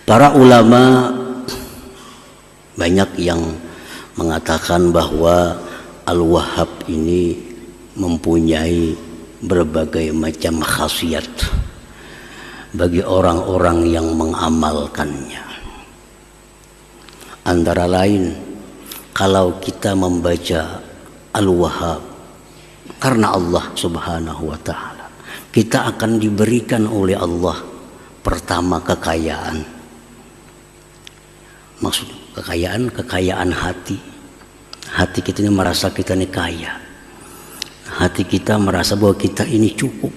Para ulama banyak yang mengatakan bahwa Al-Wahhab ini mempunyai berbagai macam khasiat bagi orang-orang yang mengamalkannya. Antara lain, kalau kita membaca Al-Wahhab karena Allah Subhanahu wa ta'ala, kita akan diberikan oleh Allah pertama kekayaan. Maksud kekayaan hati. Hati kita ini merasa kita ini kaya. Hati kita merasa bahwa kita ini cukup.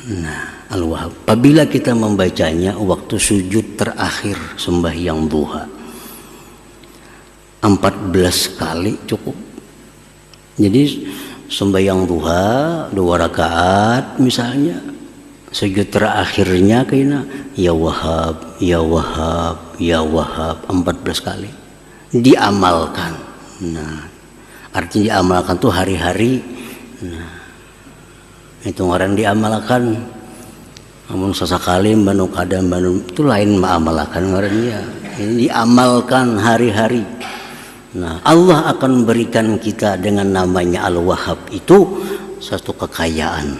Nah, Al-Wahhab, apabila kita membacanya waktu sujud terakhir sembahyang duha 14 kali cukup. Jadi sembahyang duha 2 rakaat misalnya, sujud terakhirnya kena ya Wahhab, ya Wahhab, ya Wahhab 14 kali diamalkan. Nah, artinya diamalkan tuh hari-hari. Nah, itu orang diamalkan. Namun sesekali banu kadang banu itu lain mengamalkan orangnya. Ini diamalkan hari-hari. Nah, Allah akan berikan kita dengan namanya Al-Wahhab itu satu kekayaan.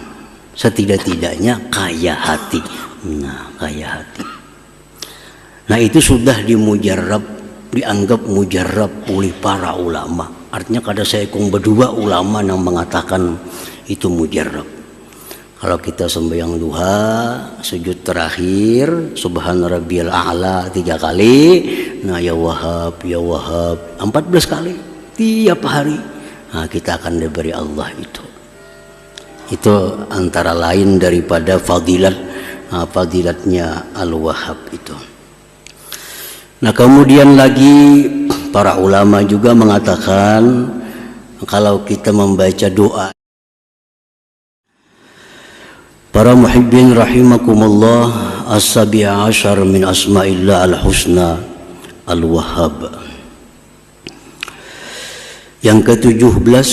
Setidak-tidaknya kaya hati. Nah, kaya hati. Nah, itu sudah dimujarab, dianggap mujarab oleh para ulama. Artinya kada seekong berdua ulama yang mengatakan itu mujarab. Kalau kita sembahyang duha, sujud terakhir, Subhana Rabbiyal A'la 3 kali, nah ya Wahhab, ya Wahhab 14 kali tiap hari. Nah, kita akan diberi Allah itu. Itu antara lain daripada fadilatnya Al-Wahhab itu. Nah, kemudian lagi para ulama juga mengatakan kalau kita membaca doa, para muhibbin rahimakumullah, as-sabi'a asyar min asma'illah al-husna Al-Wahhab. Yang ke-17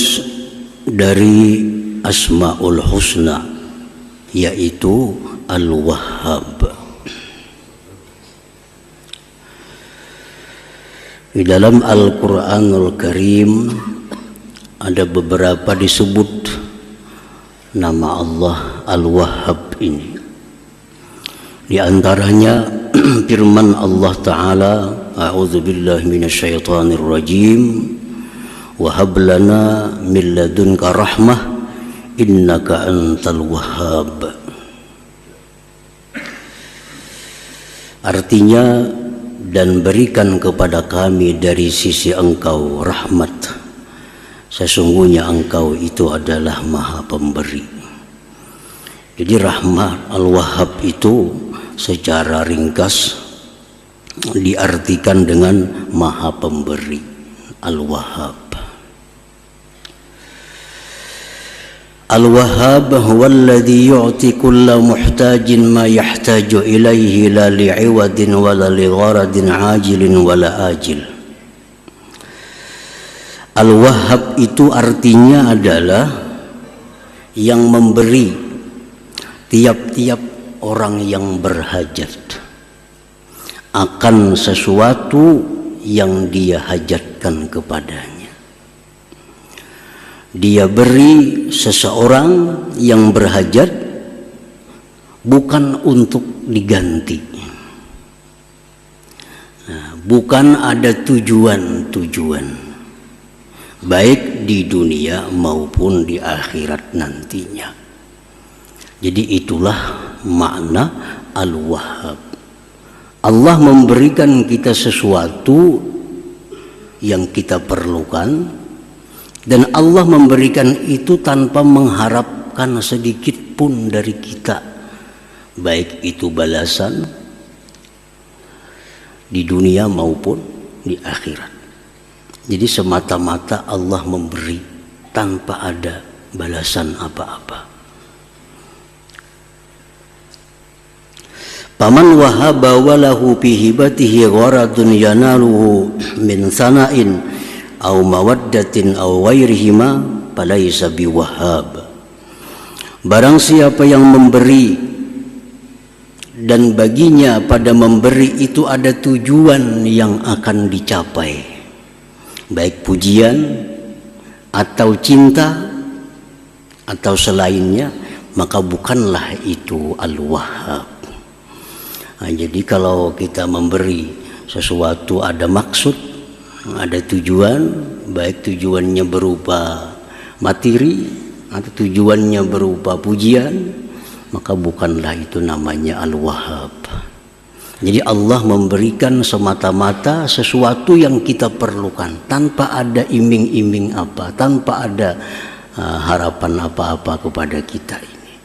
dari Asma'ul Husna yaitu Al-Wahhab. Di dalam Al-Quranul Karim ada beberapa disebut nama Allah Al-Wahhab ini. Di antaranya firman Allah Ta'ala, a'udzubillahi minasyaitonir rajim, wa hab lana min ladunka rahmah innaka antal wahhab. Artinya, dan berikan kepada kami dari sisi engkau rahmat, sesungguhnya engkau itu adalah maha pemberi. Jadi rahmat Al-Wahhab itu secara ringkas diartikan dengan maha pemberi, Al-Wahhab. Al-Wahhab huwa alladhi yu'ti kulla muhtajin ma yahtaju ilaihi la li'iwadin wa la ligharadin ajilin wa la ajil. Al-Wahhab itu artinya adalah yang memberi tiap-tiap orang yang berhajat akan sesuatu yang dia hajatkan kepadanya. Dia beri seseorang yang berhajat bukan untuk diganti. Nah, bukan ada tujuan-tujuan, baik di dunia maupun di akhirat nantinya. Jadi itulah makna Al-Wahhab. Allah memberikan kita sesuatu yang kita perlukan, dan Allah memberikan itu tanpa mengharapkan sedikit pun dari kita, baik itu balasan di dunia maupun di akhirat. Jadi semata-mata Allah memberi tanpa ada balasan apa-apa. Paman wahaba walahu fi hibatihi gharadun yanaluhu min sana'in aw mawaddatin aw ghairihima falaysa biwahhab. Barang siapa yang memberi dan baginya pada memberi itu ada tujuan yang akan dicapai, baik pujian atau cinta atau selainnya, maka bukanlah itu Al-Wahhab. Nah, jadi kalau kita memberi sesuatu ada maksud, ada tujuan, baik tujuannya berupa materi atau tujuannya berupa pujian, maka bukanlah itu namanya Al-Wahhab. Jadi Allah memberikan semata-mata sesuatu yang kita perlukan, tanpa ada iming-iming apa, tanpa ada harapan apa-apa kepada kita ini.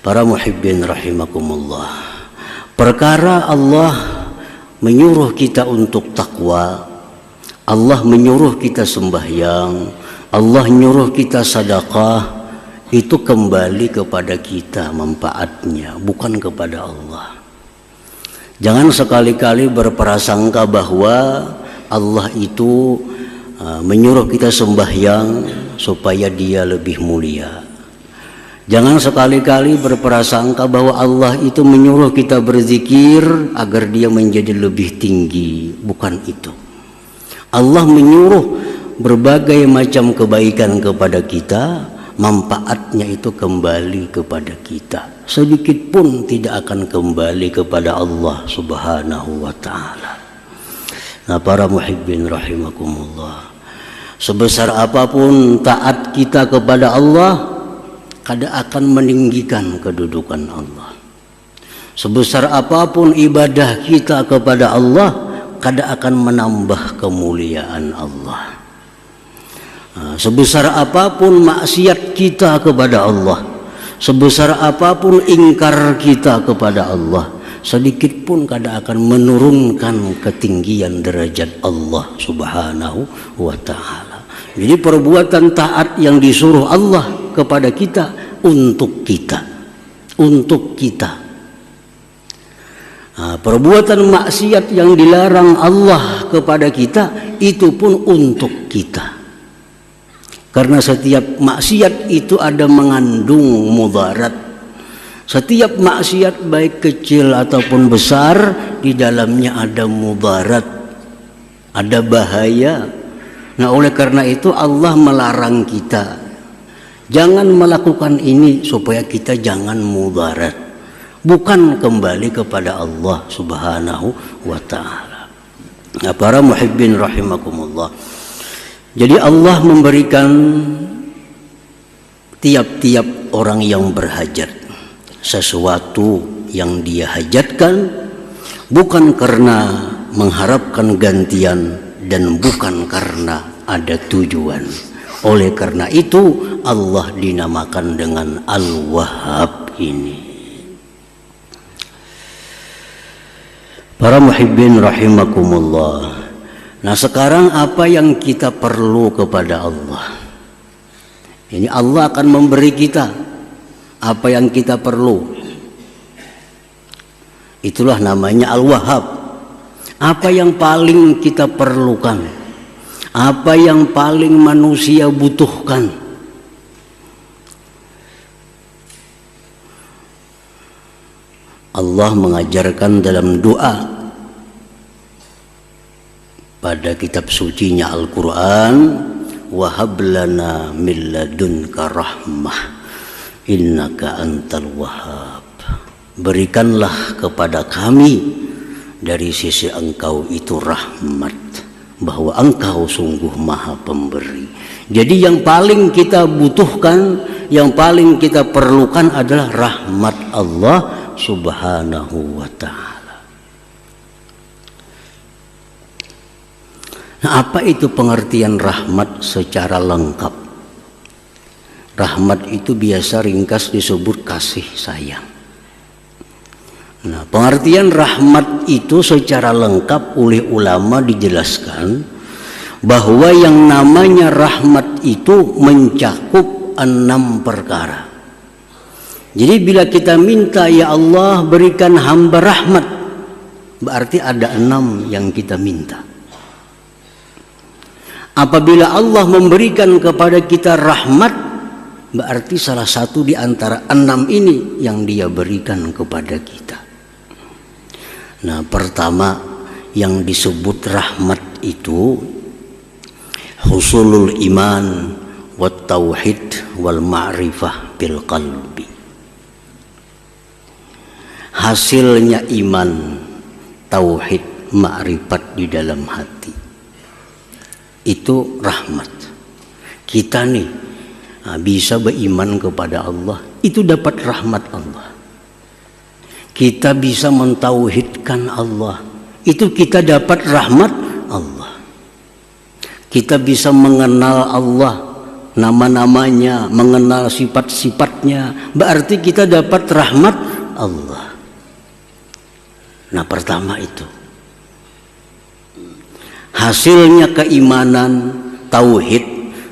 Para muhibbin rahimakumullah, perkara Allah menyuruh kita untuk takwa, Allah menyuruh kita sembahyang, Allah menyuruh kita sedekah, itu kembali kepada kita manfaatnya, bukan kepada Allah. Jangan sekali-kali berprasangka bahwa Allah itu menyuruh kita sembahyang supaya dia lebih mulia. Jangan sekali-kali berprasangka bahwa Allah itu menyuruh kita berzikir agar dia menjadi lebih tinggi. Bukan itu. Allah menyuruh berbagai macam kebaikan kepada kita, manfaatnya itu kembali kepada kita. Sedikit pun tidak akan kembali kepada Allah Subhanahu wa ta'ala. Nah, para muhibbin rahimakumullah, sebesar apapun taat kita kepada Allah, kada akan meninggikan kedudukan Allah. Sebesar apapun ibadah kita kepada Allah, kada akan menambah kemuliaan Allah. Sebesar apapun maksiat kita kepada Allah, sebesar apapun ingkar kita kepada Allah, sedikit pun kada akan menurunkan ketinggian derajat Allah Subhanahu wa ta'ala. Jadi perbuatan taat yang disuruh Allah kepada kita untuk kita, untuk kita. Perbuatan maksiat yang dilarang Allah kepada kita itu pun untuk kita. Karena setiap maksiat itu ada mengandung mudarat. Setiap maksiat baik kecil ataupun besar, di dalamnya ada mudarat, ada bahaya. Nah, oleh karena itu Allah melarang kita, jangan melakukan ini supaya kita jangan mudarat, bukan kembali kepada Allah Subhanahu wa ta'ala. Nah, para muhibbin rahimakumullah, jadi Allah memberikan tiap-tiap orang yang berhajat sesuatu yang dia hajatkan, bukan karena mengharapkan gantian dan bukan karena ada tujuan. Oleh karena itu Allah dinamakan dengan Al-Wahhab ini. Para muhibbin rahimakumullah, nah sekarang apa yang kita perlu kepada Allah? Ini Allah akan memberi kita apa yang kita perlu. Itulah namanya Al-Wahhab. Apa yang paling kita perlukan, apa yang paling manusia butuhkan. Allah mengajarkan dalam doa pada kitab sucinya Al-Quran, wahab lana min ladunka rahmah innaka antal wahhab. Berikanlah kepada kami dari sisi engkau itu rahmat, bahwa engkau sungguh maha pemberi. Jadi yang paling kita butuhkan, yang paling kita perlukan adalah rahmat Allah Subhanahu wa ta'ala. Nah, apa itu pengertian rahmat secara lengkap? Rahmat itu biasa ringkas disebut kasih sayang. Nah, pengertian rahmat itu secara lengkap oleh ulama dijelaskan bahwa yang namanya rahmat itu mencakup 6 perkara. Jadi bila kita minta, ya Allah berikan hamba rahmat, berarti ada 6 yang kita minta. Apabila Allah memberikan kepada kita rahmat, berarti salah satu di antara 6 ini yang dia berikan kepada kita. Nah, pertama yang disebut rahmat itu husulul iman wat tauhid wal ma'rifah bil qalbi. Hasilnya iman, tauhid, ma'rifat di dalam hati. Itu rahmat. Kita nih bisa beriman kepada Allah, itu dapat rahmat Allah. Kita bisa mentauhidkan Allah, itu kita dapat rahmat Allah. Kita bisa mengenal Allah, nama-namanya, mengenal sifat-sifatnya, berarti kita dapat rahmat Allah. Nah, pertama itu hasilnya keimanan, tauhid,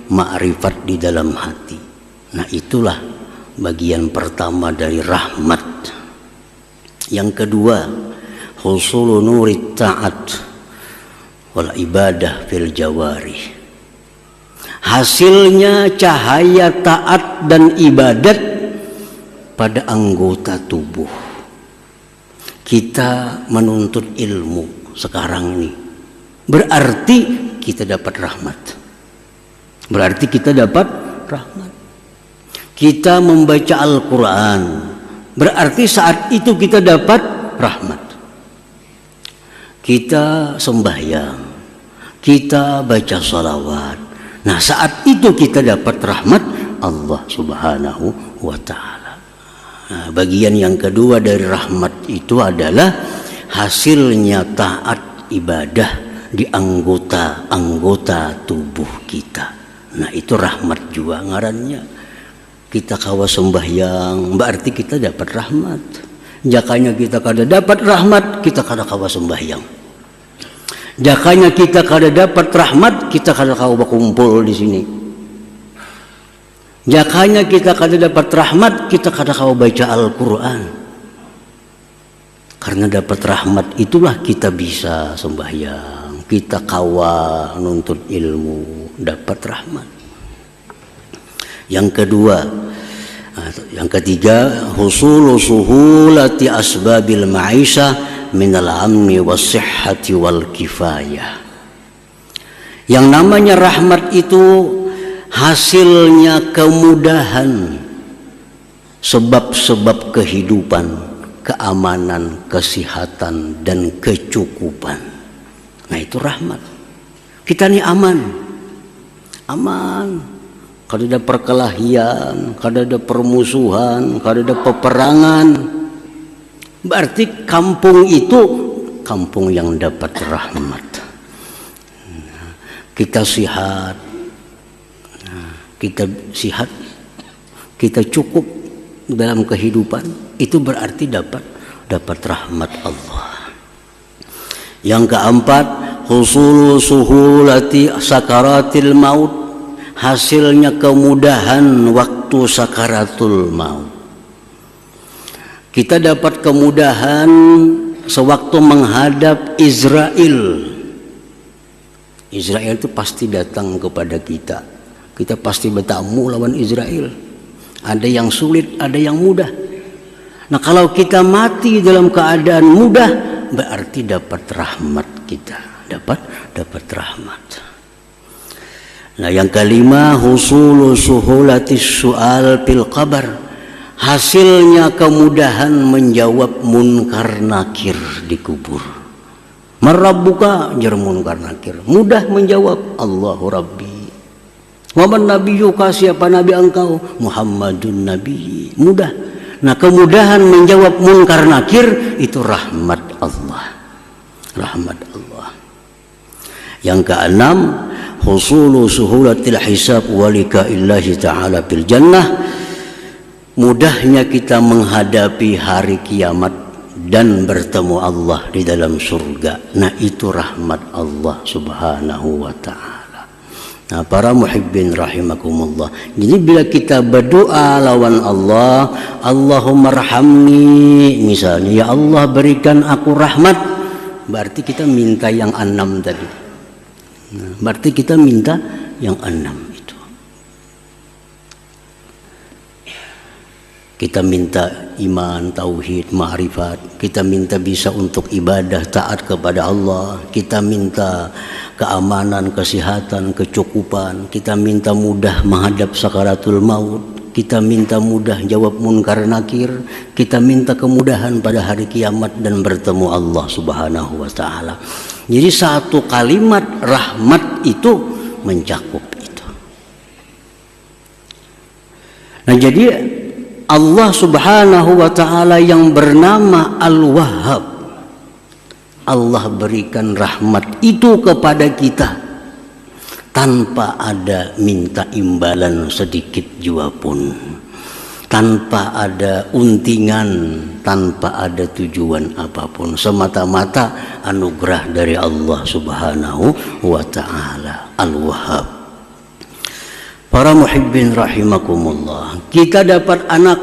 ma'rifat di dalam hati. Nah, itulah bagian pertama dari rahmat. Yang kedua, husulu nurit ta'at wal ibadah fil jawarih. Hasilnya cahaya taat dan ibadat pada anggota tubuh. Kita menuntut ilmu sekarang ini, berarti kita dapat rahmat. Berarti kita dapat rahmat. Kita membaca Al-Quran, berarti saat itu kita dapat rahmat. Kita sembahyang, kita baca salawat. Nah, saat itu kita dapat rahmat Allah Subhanahu wa ta'ala. Nah, bagian yang kedua dari rahmat itu adalah hasilnya taat ibadah di anggota tubuh kita. Nah, itu rahmat juga ngarannya. Kita kawa sembahyang, berarti kita dapat rahmat. Jakanya kita kada dapat rahmat, kita kada kawa sembahyang. Jakanya kita kada dapat rahmat, kita kada kawa berkumpul di sini. Jakanya kita kada dapat rahmat, kita kada kawa baca Al-Quran. Karena dapat rahmat itulah kita bisa sembahyang, kita kawa nuntut ilmu, dapat rahmat. Yang kedua, yang ketiga, husulu suhulati asbabil ma'isyah minal amni was-sihhati wal kifayah. Yang namanya rahmat itu hasilnya kemudahan, sebab-sebab kehidupan, keamanan, kesehatan dan kecukupan. Nah, itu rahmat. Kita ini aman. Kada ada perkelahian, kada ada permusuhan, kada ada peperangan. Berarti kampung itu kampung yang dapat rahmat. Kita sehat, kita cukup dalam kehidupan, itu berarti dapat rahmat Allah. Yang keempat, husulu suhulati sakaratil maut. Hasilnya kemudahan waktu sakaratul maut. Kita dapat kemudahan sewaktu menghadap Israel. Israel itu pasti datang kepada kita. Kita pasti bertamu lawan Israel. Ada yang sulit, ada yang mudah. Nah, kalau kita mati dalam keadaan mudah, berarti dapat rahmat kita. Dapat rahmat. Nah, yang kelima, husulu suhulatis su'al fil qabar. Hasilnya kemudahan menjawab munkar nakir di kubur. Marabbuka jar munkar nakir. Mudah menjawab, Allahu Rabbi. Wa man nabiyyuka, siapa nabi engkau? Muhammadun nabi. Mudah. Nah, kemudahan menjawab munkar nakir itu rahmat Allah. Rahmat Allah. Yang keenam, husulu suhulatil hisab walika illahi ta'ala bil jannah. Mudahnya kita menghadapi hari kiamat dan bertemu Allah di dalam surga. Nah, itu rahmat Allah Subhanahu wa ta'ala. Nah, para muhibbin rahimakumullah. Jadi bila kita berdoa lawan Allah, Allahumma rahamni, misalnya, ya Allah berikan aku rahmat, berarti kita minta yang 6 tadi. Nah, berarti kita minta yang 6 itu. Kita minta iman, tauhid, ma'rifat. Kita minta bisa untuk ibadah, taat kepada Allah. Kita minta keamanan, kesehatan, kecukupan. Kita minta mudah menghadap sakaratul maut. Kita minta mudah jawab munkar nakir. Kita minta kemudahan pada hari kiamat dan bertemu Allah Subhanahu wa ta'ala. Jadi satu kalimat rahmat itu mencakup itu. Nah, jadi Allah Subhanahu wa ta'ala yang bernama Al-Wahhab, Allah berikan rahmat itu kepada kita tanpa ada minta imbalan sedikit jua pun, tanpa ada untingan, tanpa ada tujuan apapun, semata-mata anugerah dari Allah Subhanahu wa ta'ala. Al-Wahhab. Para muhibbin rahimakumullah, kita dapat anak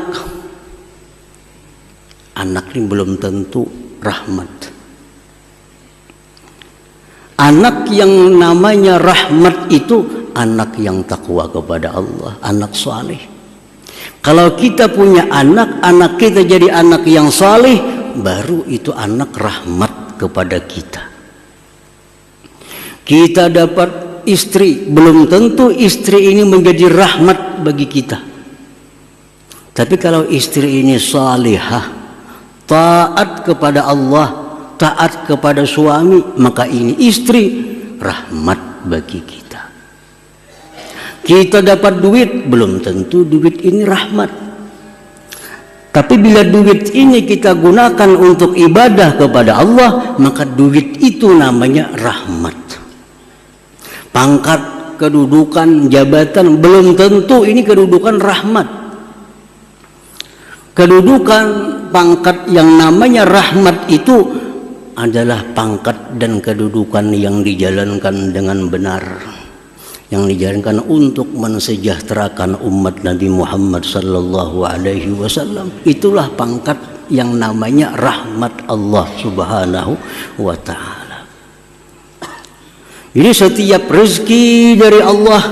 ini belum tentu rahmat. Anak yang namanya rahmat itu anak yang takwa kepada Allah, anak saleh. Kalau kita punya anak kita jadi anak yang saleh, baru itu anak rahmat kepada kita. Kita dapat istri, belum tentu istri ini menjadi rahmat bagi kita. Tapi kalau istri ini salihah, taat kepada Allah, taat kepada suami, maka ini istri rahmat bagi kita. Kita dapat duit, belum tentu duit ini rahmat. Tapi bila duit ini kita gunakan untuk ibadah kepada Allah, maka duit itu namanya rahmat. Pangkat, kedudukan, jabatan, belum tentu ini kedudukan rahmat. Kedudukan, pangkat yang namanya rahmat itu adalah pangkat dan kedudukan yang dijalankan dengan benar, yang dijalankan untuk mensejahterakan umat Nabi Muhammad sallallahu alaihi wasallam. Itulah pangkat yang namanya rahmat Allah Subhanahu wa ta'ala. Jadi setiap rezeki dari Allah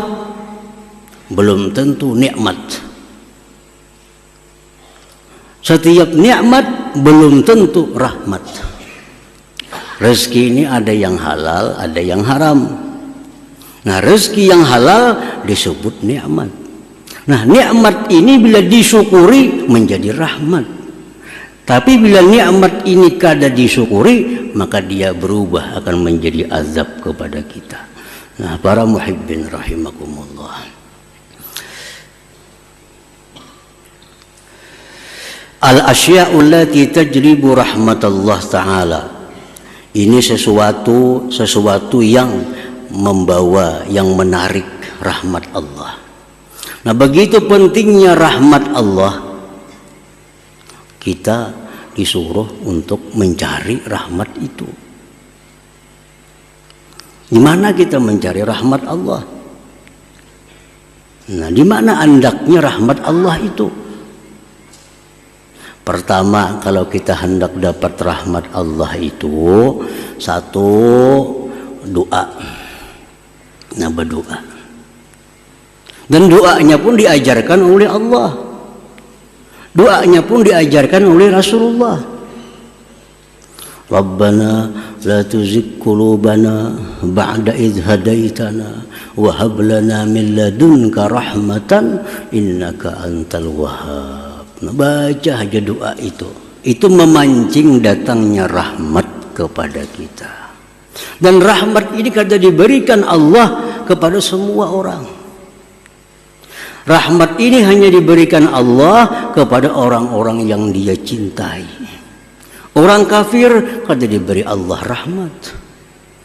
belum tentu nikmat. Setiap nikmat belum tentu rahmat. Rezeki ini ada yang halal, ada yang haram. Nah, rezeki yang halal disebut nikmat. Nah, nikmat ini bila disyukuri menjadi rahmat. Tapi bila nikmat ini kada disyukuri, maka dia berubah akan menjadi azab kepada kita. Nah, para muhibbin rahimakumullah, al-asya'u allati tajlibu rahmatallah ta'ala, ini sesuatu yang membawa, yang menarik rahmat Allah. Nah, begitu pentingnya rahmat Allah, kita disuruh untuk mencari rahmat itu. Di mana kita mencari rahmat Allah? Nah, di mana andaknya rahmat Allah itu? Pertama, kalau kita hendak dapat rahmat Allah itu, satu, doa. Nah, berdoa. Dan doanya pun diajarkan oleh Allah. Doanya pun diajarkan oleh Rasulullah. Rabbana la tuzigh qulubana ba'da idh hadaitana wa hab lana min ladunka rahmatan innaka antal wahhab. Nah, baca aja doa itu memancing datangnya rahmat kepada kita. Dan rahmat ini kada diberikan Allah kepada semua orang. Rahmat ini hanya diberikan Allah kepada orang-orang yang dia cintai. Orang kafir kada diberi Allah rahmat.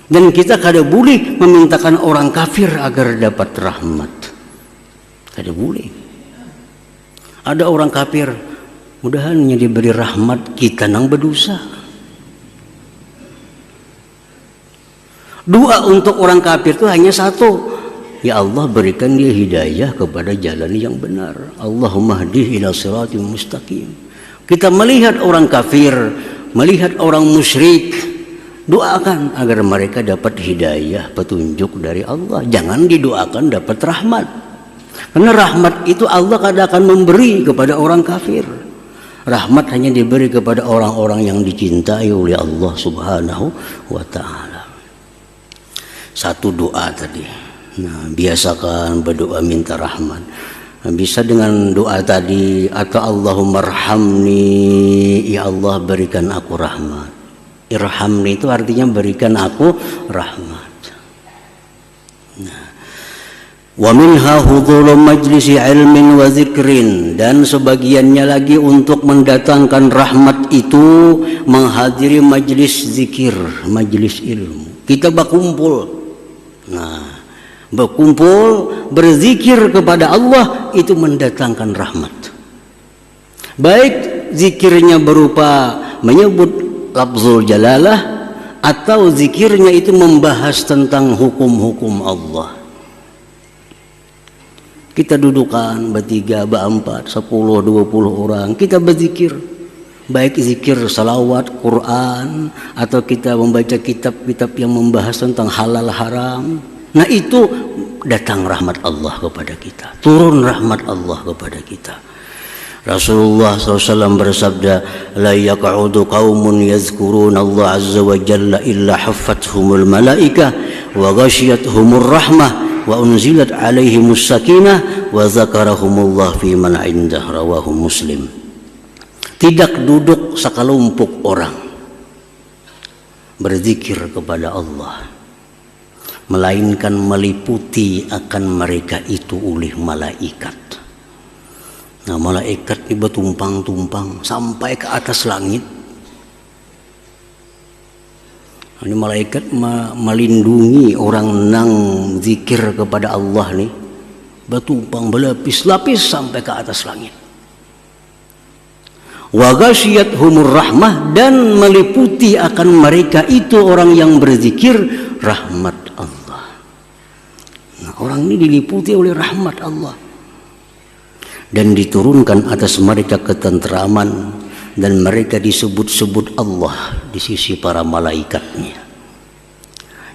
Dan kita kada boleh memintakan orang kafir agar dapat rahmat. Kada boleh. Ada orang kafir, mudahannya diberi rahmat, kita nang berdosa. Doa untuk orang kafir itu hanya satu. Ya Allah, berikan dia hidayah kepada jalan yang benar. Allahumma hdih ila siratil mustaqim. Kita melihat orang kafir, melihat orang musyrik, doakan agar mereka dapat hidayah, petunjuk dari Allah. Jangan didoakan dapat rahmat. Karena rahmat itu Allah kadang akan memberi kepada orang kafir. Rahmat hanya diberi kepada orang-orang yang dicintai oleh Allah Subhanahu wa ta'ala. Satu doa tadi. Nah, biasakan berdoa minta rahmat. Nah, bisa dengan doa tadi atau Allahumma arhamni, ya Allah berikan aku rahmat. Irhamni itu artinya berikan aku rahmat. Nah, wa minha hudhuru majlisi ilmin wa zikrin, dan sebagiannya lagi untuk mendatangkan rahmat itu menghadiri majlis zikir, majlis ilmu. Kita berkumpul, nah berkumpul berzikir kepada Allah itu mendatangkan rahmat. Baik zikirnya berupa menyebut lafzul jalalah atau zikirnya itu membahas tentang hukum-hukum Allah. Kita dudukan bertiga, berempat, 10, 20 orang, kita berzikir. Baik zikir salawat, Quran, atau kita membaca kitab-kitab yang membahas tentang halal haram. Nah itu datang rahmat Allah kepada kita, turun rahmat Allah kepada kita. Rasulullah SAW bersabda, la yaq'udu qaumun yazkuruna Allah azza wa jalla illa haffathumul malaikah wa ghashiyatuhumur rahmah wa unzilat alaihimus sakinah wa zakarahumullah fi man indah, rawahu Muslim. Tidak duduk sekelompok orang berzikir kepada Allah, melainkan meliputi akan mereka itu oleh malaikat. Nah, malaikat ini bertumpang-tumpang sampai ke atas langit. Ini malaikat melindungi orang nang zikir kepada Allah nih, bertumpang berlapis-lapis sampai ke atas langit. Wa ghasyiyatuhumur rahmah, dan meliputi akan mereka itu orang yang berzikir rahmat Allah. Nah, orang ini diliputi oleh rahmat Allah dan diturunkan atas mereka ketenteraman, dan mereka disebut-sebut Allah di sisi para malaikatnya.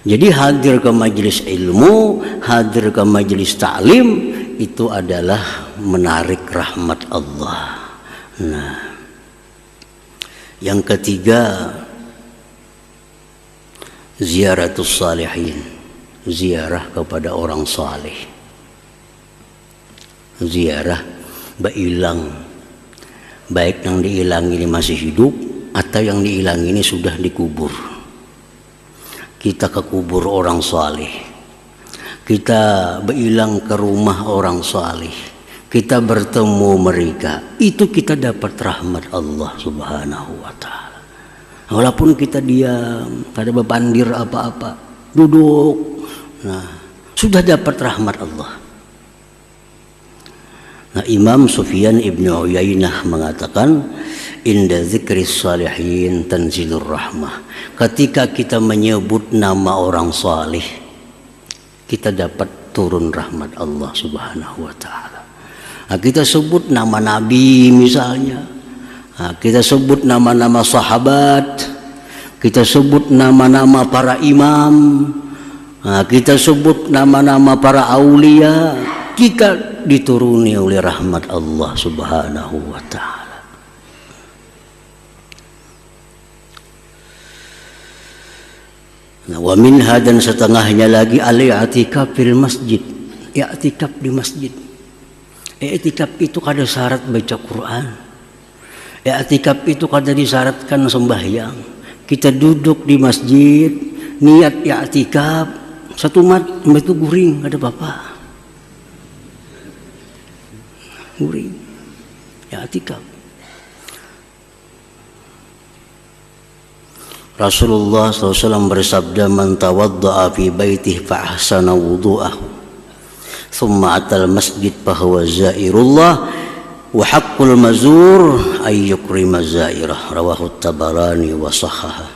Jadi hadir ke majelis ilmu, hadir ke majelis ta'lim, itu adalah menarik rahmat Allah. Nah, yang ketiga, ziaratus salihin, ziarah kepada orang saleh. Ziarah bailang, baik yang diilang ini masih hidup atau yang diilang ini sudah dikubur. Kita ke kubur orang saleh, kita bailang ke rumah orang saleh, kita bertemu mereka, itu kita dapat rahmat Allah Subhanahu wa ta'ala. Walaupun kita diam, tak ada bebandir apa-apa, duduk, nah sudah dapat rahmat Allah. Nah, Imam Sufyan Ibnu Uyainah mengatakan, inda zikris salihin tanzilur rahmah. Ketika kita menyebut nama orang salih, kita dapat turun rahmat Allah Subhanahu wa ta'ala. Nah, kita sebut nama Nabi misalnya, nah, kita sebut nama-nama sahabat, kita sebut nama-nama para imam, nah, kita sebut nama-nama para aulia, kita dituruni oleh rahmat Allah Subhanahu wa ta'ala. Nah, wa minha, dan setengahnya lagi, al-i'tikaf fil masjid, i'tikaf di masjid. I'tikaf itu kada syarat baca Quran, i'tikaf itu kada disyaratkan sembahyang. Kita duduk di masjid niat i'tikaf, satu mat itu guring, ada apa-apa, guring i'tikaf. Rasulullah SAW bersabda, man tawadda'a fi baitihi fa ahsana wudu'ahu thumma atal masjid fahuwa zairullah wa haqqul mazur ay yukrima zairah, rawahu Tabarani wa sahhaha.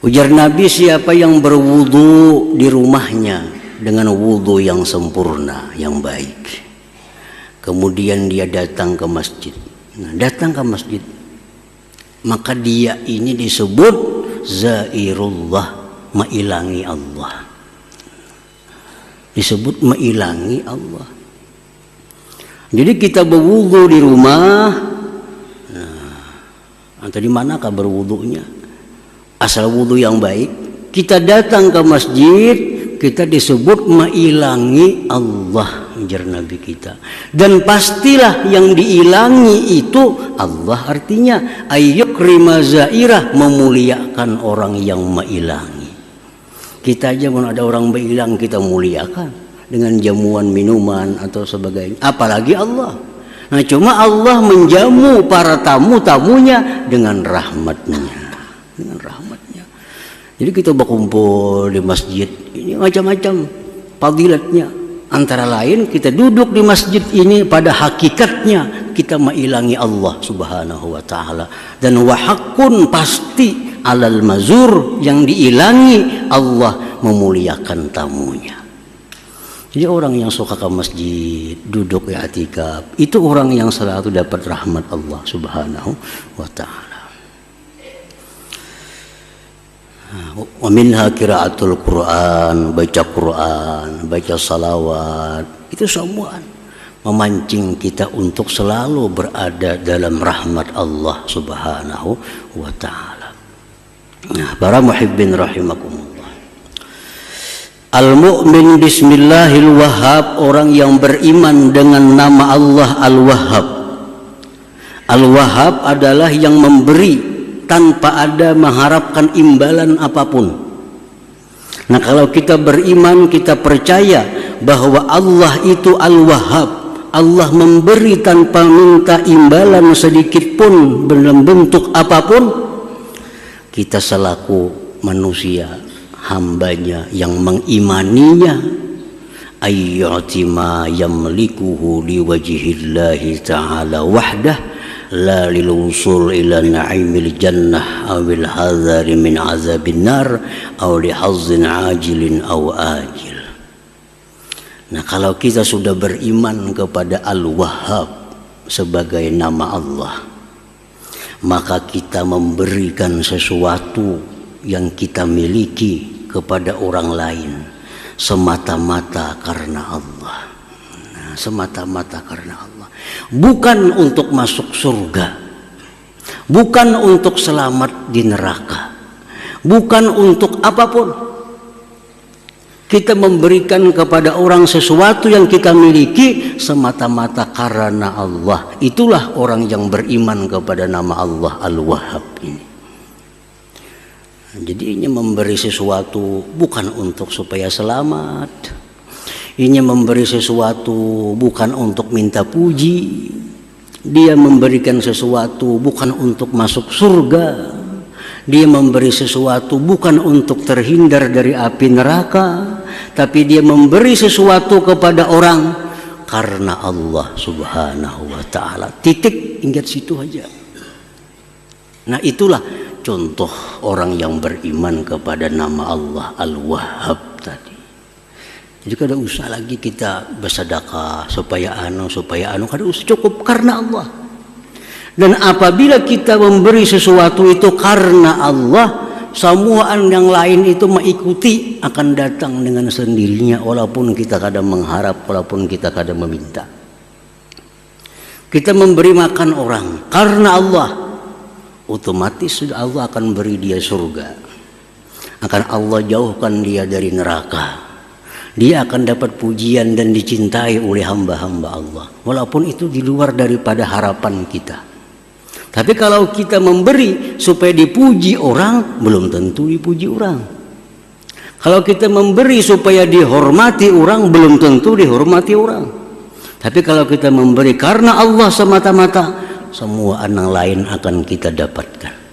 Ujar Nabi, siapa yang berwudu di rumahnya dengan wudu yang sempurna, yang baik, kemudian dia datang ke masjid, nah, datang ke masjid, maka dia ini disebut zairullah, mailangi Allah. Disebut mailangi Allah. Jadi kita berwudu di rumah. Nah, di manakah berwudunya? Asal wudu yang baik. Kita datang ke masjid, kita disebut mailangi Allah, ujar Nabi kita. Dan pastilah yang diilangi itu Allah, artinya ayyukrima zairah, memuliakan orang yang mailangi. Kita aja pun ada orang mailang kita muliakan dengan jamuan minuman atau sebagainya, apalagi Allah. Nah, cuma Allah menjamu para tamu-tamunya dengan rahmatnya, dengan rahmatnya. Jadi kita berkumpul di masjid ini macam-macam fadilatnya. Antara lain kita duduk di masjid ini pada hakikatnya kita mailangi Allah Subhanahu wa taala, dan wahakun pasti alal mazur, yang diilangi Allah memuliakan tamunya. Jadi orang yang suka ke masjid, duduk i'tikaf, itu orang yang selalu dapat rahmat Allah Subhanahu wa taala. Wa minha qiraatul Quran, baca salawat, itu semua memancing kita untuk selalu berada dalam rahmat Allah Subhanahu wa taala. Nah, para muhibbin rahimakumullah. Al-mu'min bismillahil wahhab, orang yang beriman dengan nama Allah Al-Wahhab. Al-Wahhab adalah yang memberi tanpa ada mengharapkan imbalan apapun. Nah, kalau kita beriman, kita percaya bahwa Allah itu Al-Wahhab, Allah memberi tanpa minta imbalan sedikit pun dalam bentuk apapun, kita selaku manusia, hambanya yang mengimaninya, ayyu'ti ma yamlikuhu liwajhillahi ta'ala wahdah, la lil wusul ila na'imil jannah awil hadzari min azabin nar aw li hazzin ajilin aw ajil. Nah, kalau kita sudah beriman kepada Al-Wahhab sebagai nama Allah, maka kita memberikan sesuatu yang kita miliki kepada orang lain semata-mata karena Allah. Nah, semata-mata karena Allah. Bukan untuk masuk surga, bukan untuk selamat di neraka, bukan untuk apapun. Kita memberikan kepada orang sesuatu yang kita miliki semata-mata karena Allah. Itulah orang yang beriman kepada nama Allah Al-Wahhab ini. Jadi ini memberi sesuatu bukan untuk supaya selamat. Ini memberi sesuatu bukan untuk minta puji. Dia memberikan sesuatu bukan untuk masuk surga. Dia memberi sesuatu bukan untuk terhindar dari api neraka, tapi dia memberi sesuatu kepada orang karena Allah Subhanahu wa taala. Titik, ingat situ aja. Nah, itulah contoh orang yang beriman kepada nama Allah Al-Wahhab tadi. Jadi kada usah lagi kita bersedekah supaya kada usah, cukup karena Allah. Dan apabila kita memberi sesuatu itu karena Allah, semua yang lain itu mengikuti, akan datang dengan sendirinya, walaupun kita kada mengharap, walaupun kita kada meminta. Kita memberi makan orang karena Allah, otomatis sudah Allah akan beri dia surga, akan Allah jauhkan dia dari neraka. Dia akan dapat pujian dan dicintai oleh hamba-hamba Allah, walaupun itu di luar daripada harapan kita. Tapi kalau kita memberi supaya dipuji orang, belum tentu dipuji orang. Kalau kita memberi supaya dihormati orang, belum tentu dihormati orang. Tapi kalau kita memberi karena Allah semata-mata, semua yang lain akan kita dapatkan.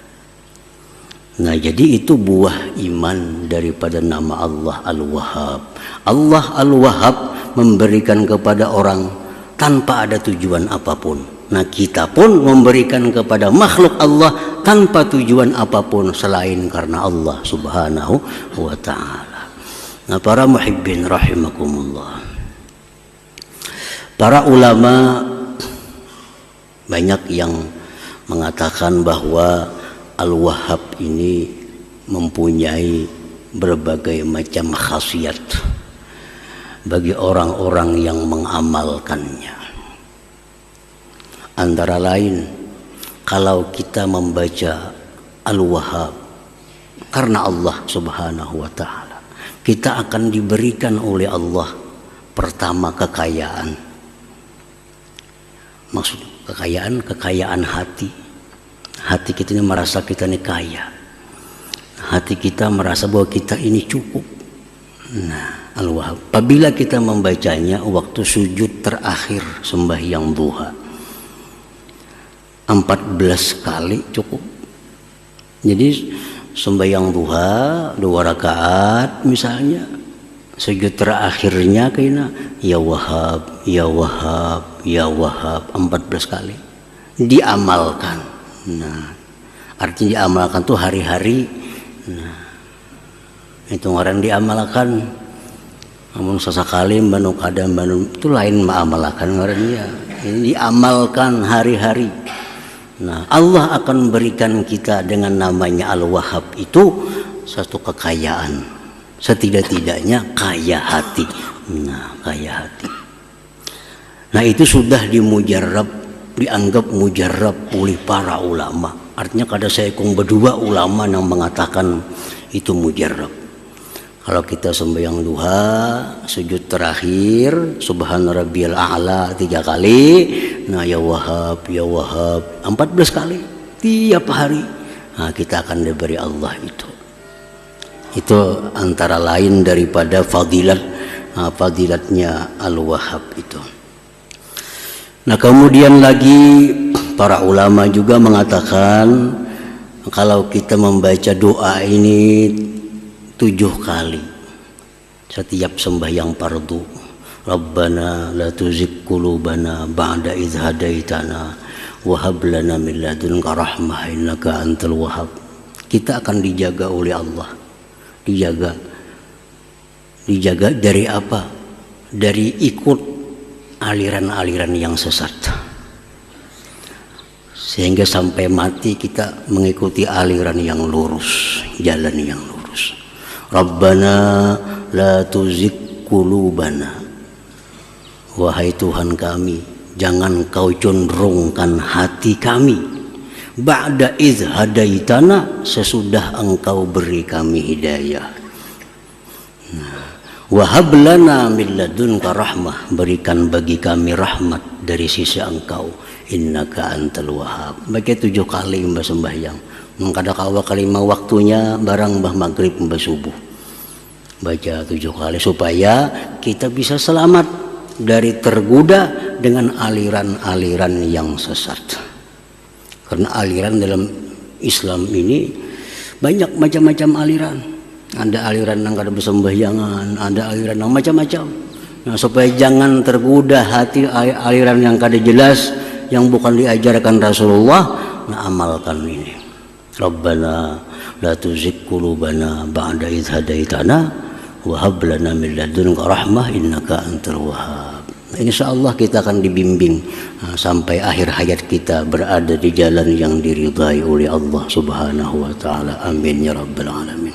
Nah, jadi itu buah iman daripada nama Allah Al-Wahhab. Allah Al-Wahhab memberikan kepada orang tanpa ada tujuan apapun. Nah, kita pun memberikan kepada makhluk Allah tanpa tujuan apapun selain karena Allah Subhanahu wa ta'ala. Nah, para muhibbin rahimakumullah, para ulama banyak yang mengatakan bahwa Al-Wahhab ini mempunyai berbagai macam khasiat bagi orang-orang yang mengamalkannya. Antara lain kalau kita membaca Al-Wahhab karena Allah Subhanahu wa taala, kita akan diberikan oleh Allah pertama kekayaan. Maksud kekayaan hati. Hati kita ini merasa kita ini kaya. Hati kita merasa bahwa kita ini cukup. Nah, Al-Wahhab. Apabila kita membacanya waktu sujud terakhir sembahyang duha, 14 kali cukup. Jadi sembahyang duha 2 rakaat misalnya, sujud terakhirnya kayaknya ya Wahhab, ya Wahhab, ya Wahhab 14 kali. Diamalkan. Nah, artinya diamalkan tuh hari-hari. Nah, itu orang diamalkan. Namun sesekali banu kadang banu itu lain mengamalkan orangnya. Ini diamalkan hari-hari. Nah, Allah akan berikan kita dengan namanya Al-Wahhab itu satu kekayaan. Setidak-tidaknya kaya hati. Nah, kaya hati. Nah, itu sudah dianggap mujarab oleh para ulama. Artinya kada seekong berdua ulama yang mengatakan itu mujarab. Kalau kita sembahyang duha, sujud terakhir, Subhana Rabbiyal A'la 3 kali, nah ya Wahhab, ya Wahhab 14 kali tiap hari. Nah, kita akan diberi Allah itu. Itu antara lain daripada fadilatnya Al-Wahhab itu. Nah, kemudian lagi para ulama juga mengatakan kalau kita membaca doa ini 7 kali setiap sembahyang fardu. Rabbana la tuzigh qulubana ba'da idh hadaitana wa hab lana min ladunka rahmah innaka antal wahhab. Kita akan dijaga oleh Allah. Dijaga dari apa? Dari ikut aliran-aliran yang sesat. Sehingga sampai mati kita mengikuti aliran yang lurus, jalan yang lurus. Rabbana la tuzigh qulubana. Wahai Tuhan kami, jangan kau condrongkan hati kami. Ba'da idh hadaitana, sesudah engkau beri kami hidayah. Wa hab lana min ladunka rahmah, berikan bagi kami rahmat dari sisi engkau. Innaka antal wahhab. Baca 7 kali mbah sembahyang. Mengkada kawa kalima waktunya barang mbah maghrib mbah subuh. Baca 7 kali supaya kita bisa selamat dari tergoda dengan aliran-aliran yang sesat. Karena aliran dalam Islam ini banyak macam-macam aliran. Ada aliran yang kada bersembahyangan, ada aliran yang macam-macam. Nah, supaya jangan tergoda hati aliran yang kada jelas, yang bukan diajarkan Rasulullah, nah amalkan ini. Rabbana la tuzigh qulubana ba'da idh hadaitana wa hab lana min ladunka rahmah innaka antal wahhab. Insyaallah kita akan dibimbing sampai akhir hayat kita berada di jalan yang diridhai oleh Allah Subhanahu wa taala. Amin ya rabbal alamin.